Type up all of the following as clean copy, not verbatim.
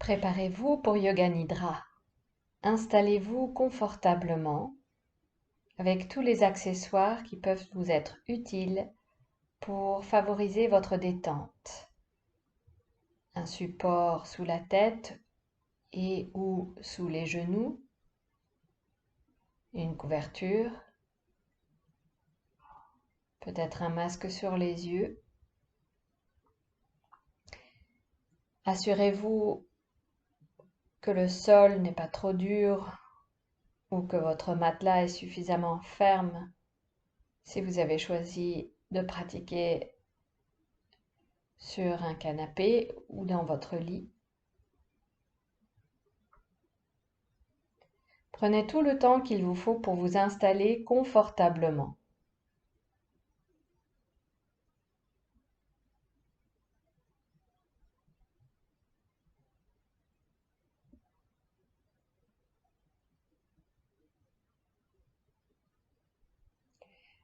Préparez-vous pour Yoga Nidra. Installez-vous confortablement avec tous les accessoires qui peuvent vous être utiles pour favoriser votre détente. Un support sous la tête et ou sous les genoux, une couverture, peut-être un masque sur les yeux. Assurez-vous que le sol n'est pas trop dur ou que votre matelas est suffisamment ferme si vous avez choisi de pratiquer sur un canapé ou dans votre lit. Prenez tout le temps qu'il vous faut pour vous installer confortablement.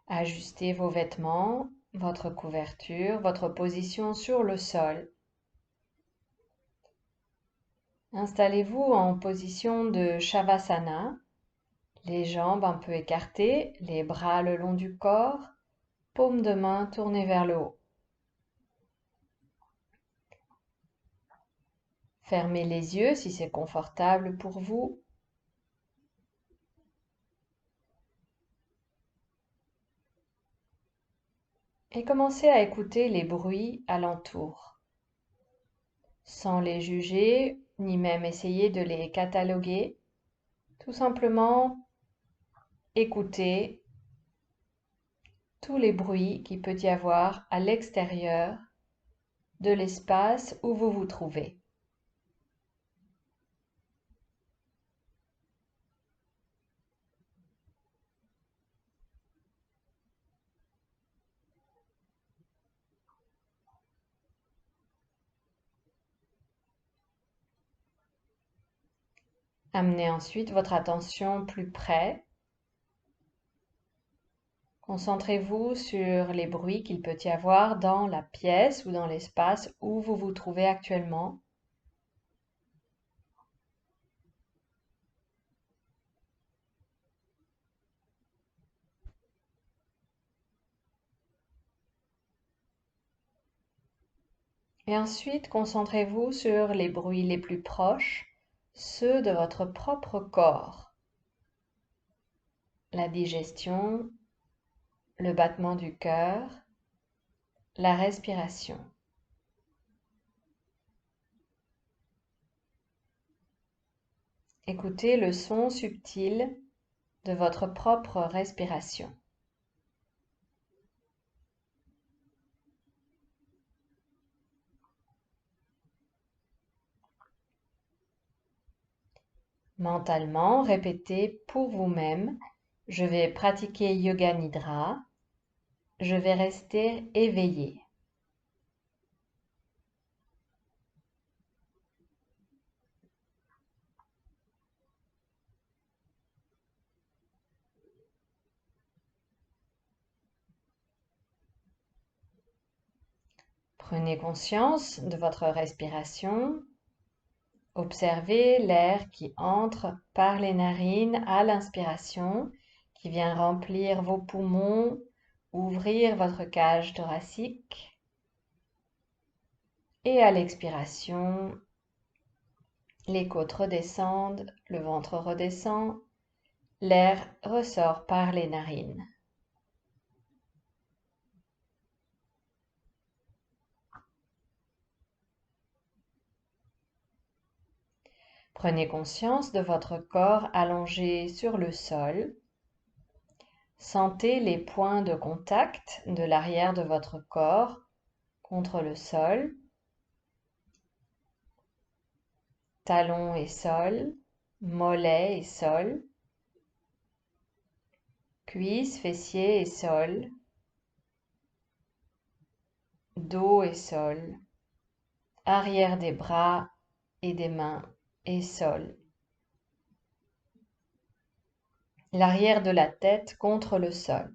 Ajustez vos vêtements, votre couverture, votre position sur le sol. Installez-vous en position de Shavasana, les jambes un peu écartées, les bras le long du corps, paume de main tournée vers le haut. Fermez les yeux si c'est confortable pour vous. Et commencez à écouter les bruits alentour, sans les juger, ni même essayer de les cataloguer. Tout simplement écoutez tous les bruits qu'il peut y avoir à l'extérieur de l'espace où vous vous trouvez. Amenez ensuite votre attention plus près. Concentrez-vous sur les bruits qu'il peut y avoir dans la pièce ou dans l'espace où vous vous trouvez actuellement. Et ensuite, concentrez-vous sur les bruits les plus proches, ceux de votre propre corps. La digestion, le battement du cœur, la respiration. Écoutez le son subtil de votre propre respiration. Mentalement, répétez pour vous-même, je vais pratiquer Yoga Nidra, je vais rester éveillé. Prenez conscience de votre respiration. Observez l'air qui entre par les narines à l'inspiration, qui vient remplir vos poumons, ouvrir votre cage thoracique. Et à l'expiration, les côtes redescendent, le ventre redescend, l'air ressort par les narines. Prenez conscience de votre corps allongé sur le sol. Sentez les points de contact de l'arrière de votre corps contre le sol. Talons et sol, mollets et sol, cuisses, fessiers et sol, dos et sol, arrière des bras et des mains et sol. L'arrière de la tête contre le sol.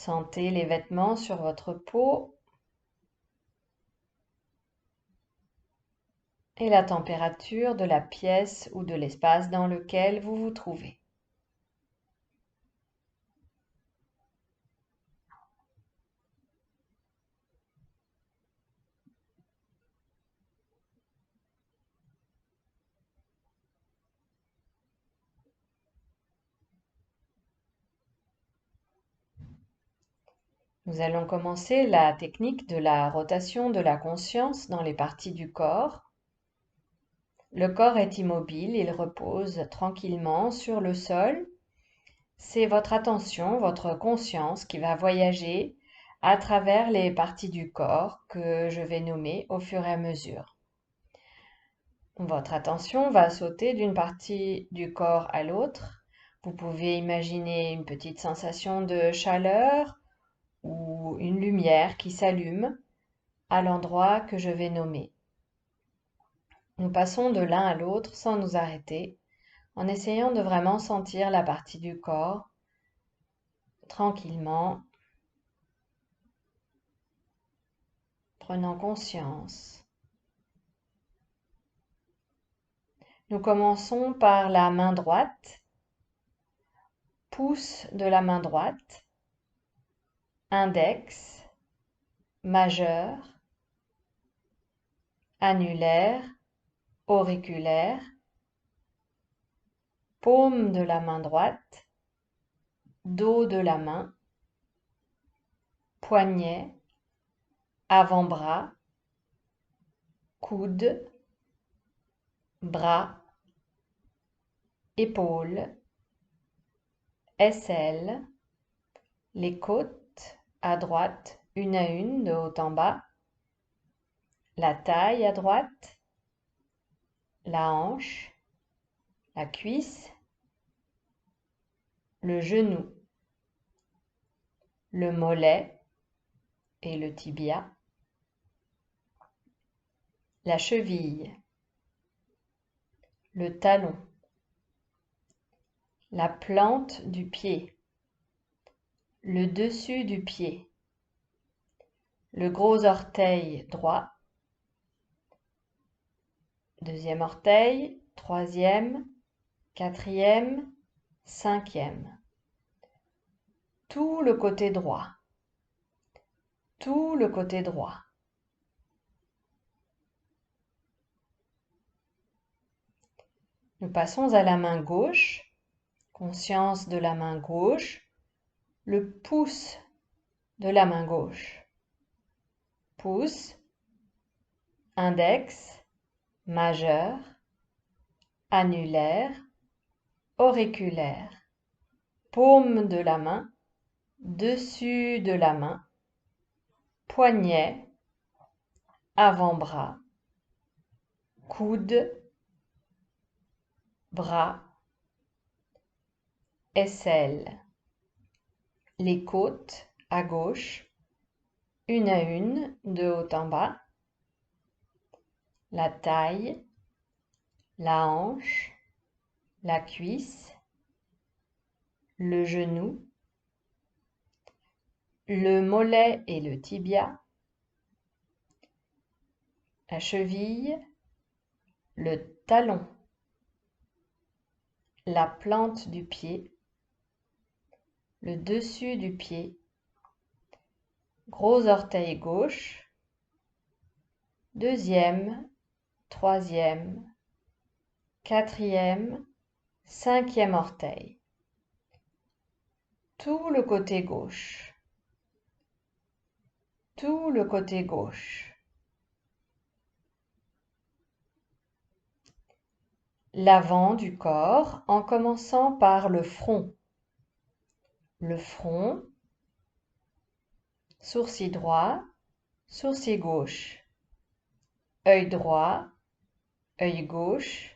Sentez les vêtements sur votre peau et la température de la pièce ou de l'espace dans lequel vous vous trouvez. Nous allons commencer la technique de la rotation de la conscience dans les parties du corps. Le corps est immobile, il repose tranquillement sur le sol. C'est votre attention, votre conscience qui va voyager à travers les parties du corps que je vais nommer au fur et à mesure. Votre attention va sauter d'une partie du corps à l'autre. Vous pouvez imaginer une petite sensation de chaleur ou une lumière qui s'allume à l'endroit que je vais nommer. Nous passons de l'un à l'autre sans nous arrêter, en essayant de vraiment sentir la partie du corps tranquillement, prenant conscience. Nous commençons par la main droite, pouce de la main droite, index, majeur, annulaire, auriculaire, paume de la main droite, dos de la main, poignet, avant-bras, coude, bras, épaules, aisselle, les côtes à droite, une à une, de haut en bas, la taille à droite, la hanche, la cuisse, le genou, le mollet et le tibia, la cheville, le talon, la plante du pied, le dessus du pied, le gros orteil droit, deuxième orteil, troisième, quatrième, cinquième. Tout le côté droit. Tout le côté droit. Nous passons à la main gauche. Conscience de la main gauche. Le pouce de la main gauche. Pouce, index, majeur, annulaire, auriculaire. Paume de la main, dessus de la main, poignet, avant-bras, coude, bras, aisselle, les côtes à gauche, une à une, de haut en bas, la taille, la hanche, la cuisse, le genou, le mollet et le tibia, la cheville, le talon, la plante du pied, le dessus du pied, gros orteil gauche, deuxième, troisième, quatrième, cinquième orteil. Tout le côté gauche. Tout le côté gauche. L'avant du corps en commençant par le front. Le front, sourcil droit, sourcil gauche, œil droit, œil gauche,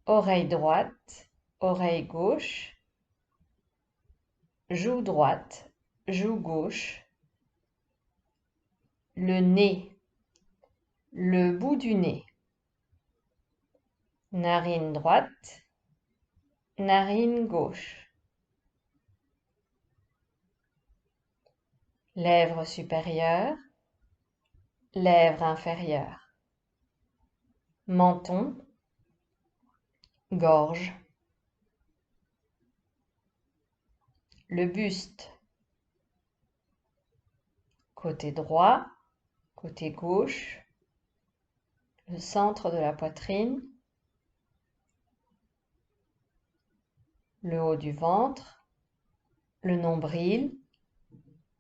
oreille droite, oreille gauche, joue droite, joue gauche, le nez, le bout du nez, narine droite, narine gauche, Lèvres supérieures, lèvres inférieures, menton, gorge, le buste, côté droit, côté gauche, le centre de la poitrine, le haut du ventre, le nombril,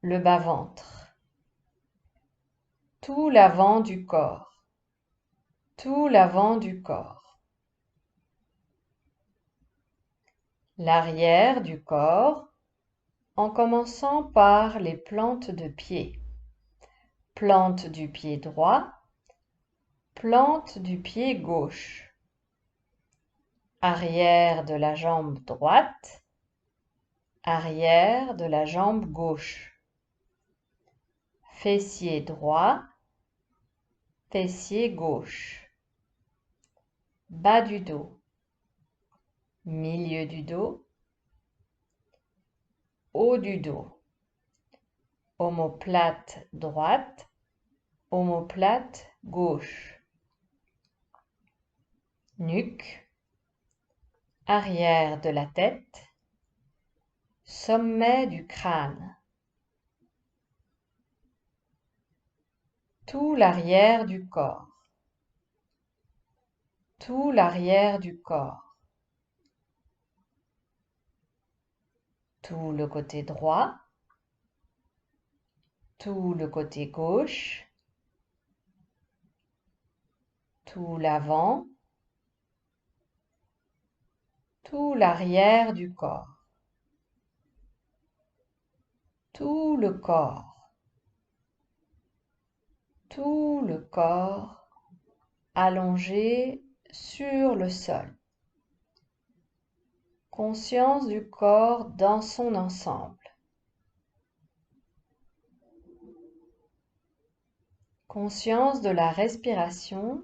le bas-ventre, tout l'avant du corps, tout l'avant du corps, l'arrière du corps en commençant par les plantes de pied, plante du pied droit, plante du pied gauche, arrière de la jambe droite, arrière de la jambe gauche, fessier droit, fessier gauche, bas du dos, milieu du dos, haut du dos, omoplate droite, omoplate gauche, nuque, arrière de la tête, sommet du crâne, tout l'arrière du corps, tout l'arrière du corps, tout le côté droit, tout le côté gauche, tout l'avant, tout l'arrière du corps, tout le corps, tout le corps allongé sur le sol. Conscience du corps dans son ensemble. Conscience de la respiration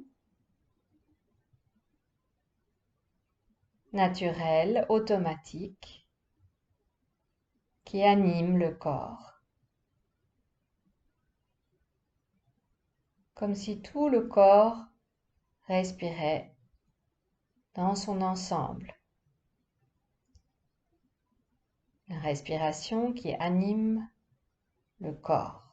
naturelle, automatique, qui anime le corps. Comme si tout le corps respirait dans son ensemble. La respiration qui anime le corps.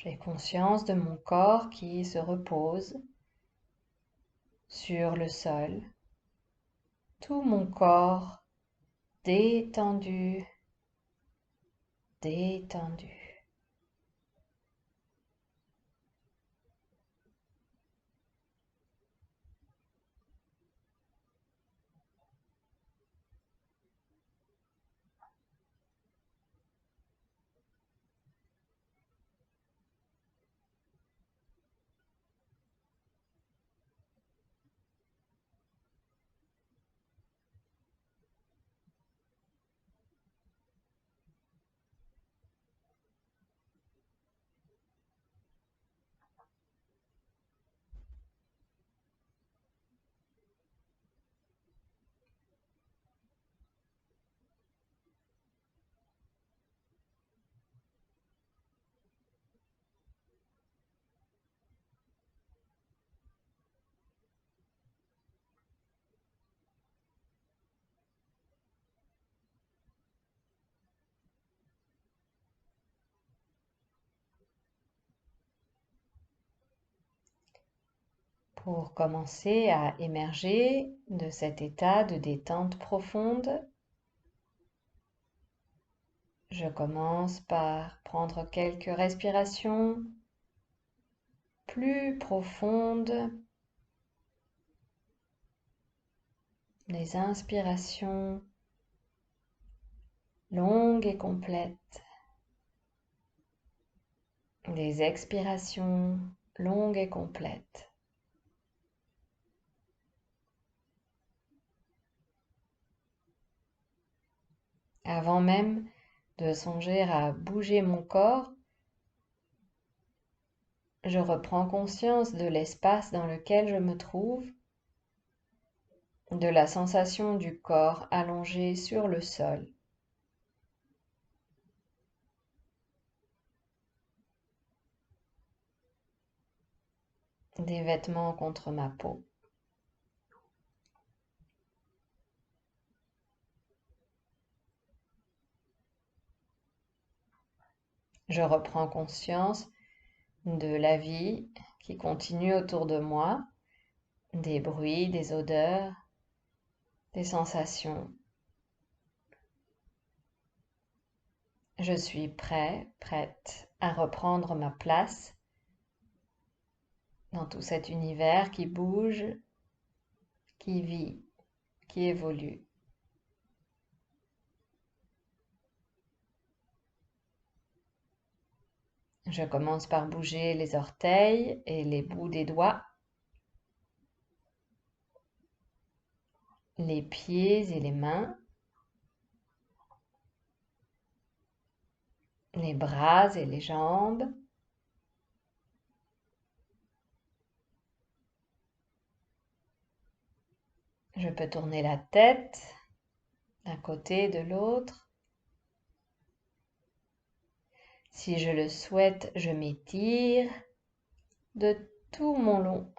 J'ai conscience de mon corps qui se repose sur le sol. Tout mon corps détendu, détendu. Pour commencer à émerger de cet état de détente profonde, je commence par prendre quelques respirations plus profondes, des inspirations longue et complète. Des expirations longues et complètes. Avant même de songer à bouger mon corps, je reprends conscience de l'espace dans lequel je me trouve, de la sensation du corps allongé sur le sol. Des vêtements contre ma peau. Je reprends conscience de la vie qui continue autour de moi, des bruits, des odeurs, des sensations. Je suis prête à reprendre ma place dans tout cet univers qui bouge, qui vit, qui évolue. Je commence par bouger les orteils et les bouts des doigts, les pieds et les mains, les bras et les jambes. Je peux tourner la tête d'un côté, de l'autre. Si je le souhaite, je m'étire de tout mon long,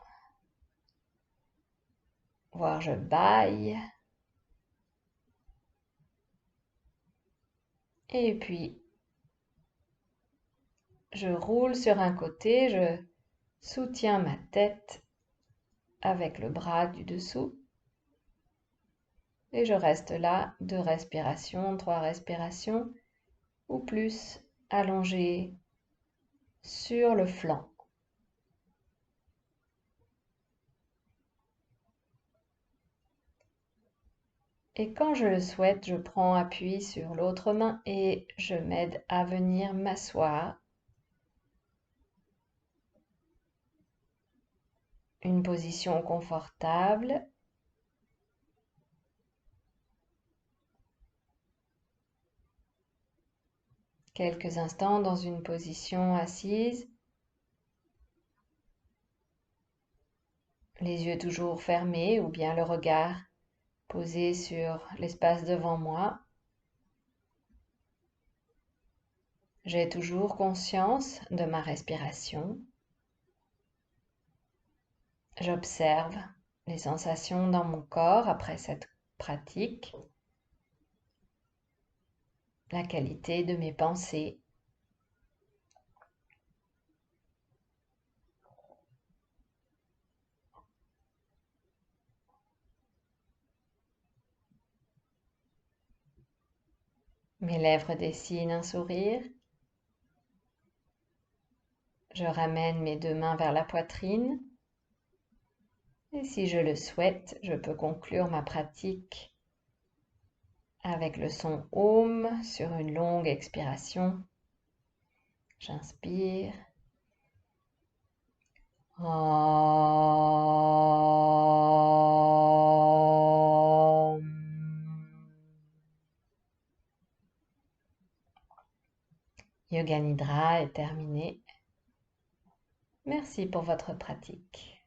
voire je bâille. Et puis, je roule sur un côté, je soutiens ma tête avec le bras du dessous. Et je reste là, 2 respirations, 3 respirations ou plus, allongé sur le flanc. Et quand je le souhaite, je prends appui sur l'autre main et je m'aide à venir m'asseoir. Une position confortable. Quelques instants dans une position assise. Les yeux toujours fermés ou bien le regard posé sur l'espace devant moi. J'ai toujours conscience de ma respiration. J'observe les sensations dans mon corps après cette pratique, la qualité de mes pensées. Mes lèvres dessinent un sourire. Je ramène mes 2 mains vers la poitrine. Et si je le souhaite, je peux conclure ma pratique avec le son Om sur une longue expiration. J'inspire. Om. Yoga Nidra est terminé. Merci pour votre pratique.